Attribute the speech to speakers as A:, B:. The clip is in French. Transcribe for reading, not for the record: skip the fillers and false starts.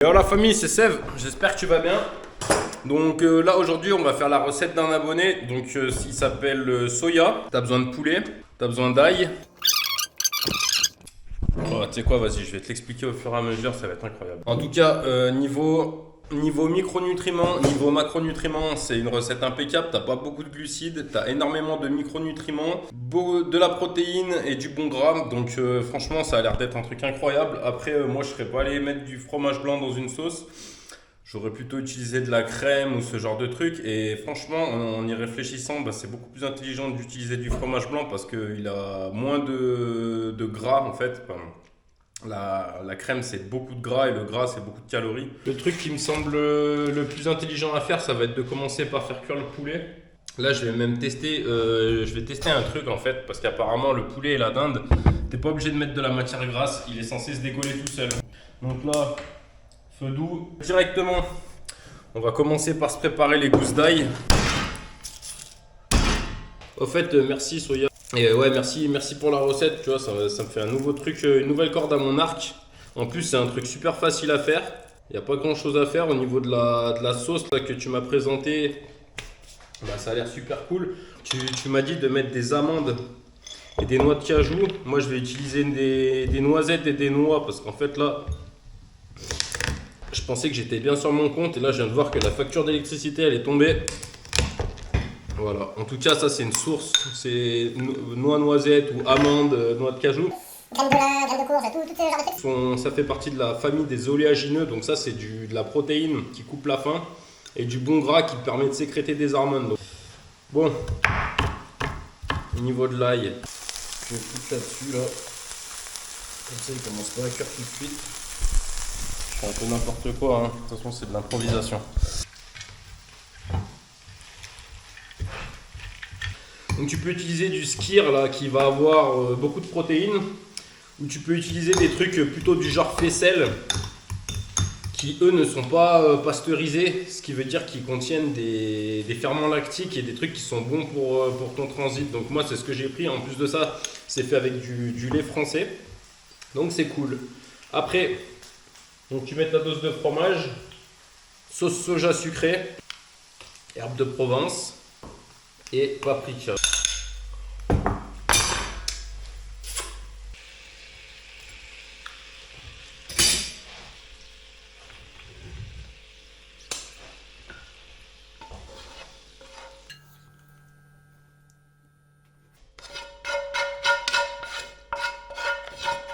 A: Alors la famille, c'est Sève, j'espère que tu vas bien. Donc là aujourd'hui on va faire la recette d'un abonné. Donc il s'appelle Soya. T'as besoin de poulet, t'as besoin d'ail. Oh, tu sais quoi, vas-y, je vais te l'expliquer au fur et à mesure, ça va être incroyable. En tout cas, niveau micronutriments, niveau macronutriments, c'est une recette impeccable. T'as pas beaucoup de glucides, t'as énormément de micronutriments, de la protéine et du bon gras. Donc franchement, ça a l'air d'être un truc incroyable. Après, moi, je serais pas allé mettre du fromage blanc dans une sauce. J'aurais plutôt utilisé de la crème ou ce genre de truc. Et franchement, en y réfléchissant, bah, c'est beaucoup plus intelligent d'utiliser du fromage blanc parce qu'il a moins de gras en fait. Enfin, la crème, c'est beaucoup de gras et le gras, c'est beaucoup de calories. Le truc qui me semble le plus intelligent à faire, ça va être de commencer par faire cuire le poulet. Là, je vais même tester, un truc en fait, parce qu'apparemment, le poulet et la dinde, t'es pas obligé de mettre de la matière grasse, il est censé se décoller tout seul. Donc là, feu doux. Directement, on va commencer par se préparer les gousses d'ail. Au fait, merci Soya. Et ouais, merci pour la recette, tu vois, ça me fait un nouveau truc, une nouvelle corde à mon arc. En plus, c'est un truc super facile à faire. Il n'y a pas grand chose à faire au niveau de la sauce là, que tu m'as présentée. Bah, ça a l'air super cool. Tu m'as dit de mettre des amandes et des noix de cajou. Moi, je vais utiliser des noisettes et des noix parce qu'en fait, là, je pensais que j'étais bien sur mon compte et là, je viens de voir que la facture d'électricité, elle est tombée. Voilà, en tout cas ça c'est une source, c'est noix noisette ou amande, noix de cajou.
B: Graines de courge, tout ce genre de trucs.
A: Ça fait partie de la famille des oléagineux, donc ça c'est de la protéine qui coupe la faim et du bon gras qui permet de sécréter des hormones. Donc, bon, au niveau de l'ail, je vais tout là-dessus là, comme ça il commence pas à cuire tout de suite. Je fais un peu n'importe quoi, hein. De toute façon c'est de l'improvisation. Donc tu peux utiliser du skyr là qui va avoir beaucoup de protéines, ou tu peux utiliser des trucs plutôt du genre faisselle qui eux ne sont pas pasteurisés, ce qui veut dire qu'ils contiennent des ferments lactiques et des trucs qui sont bons pour ton transit. Donc moi c'est ce que j'ai pris, en plus de ça c'est fait avec du lait français, donc c'est cool. Après, donc tu mets ta dose de fromage, sauce soja sucrée, herbes de Provence et paprika.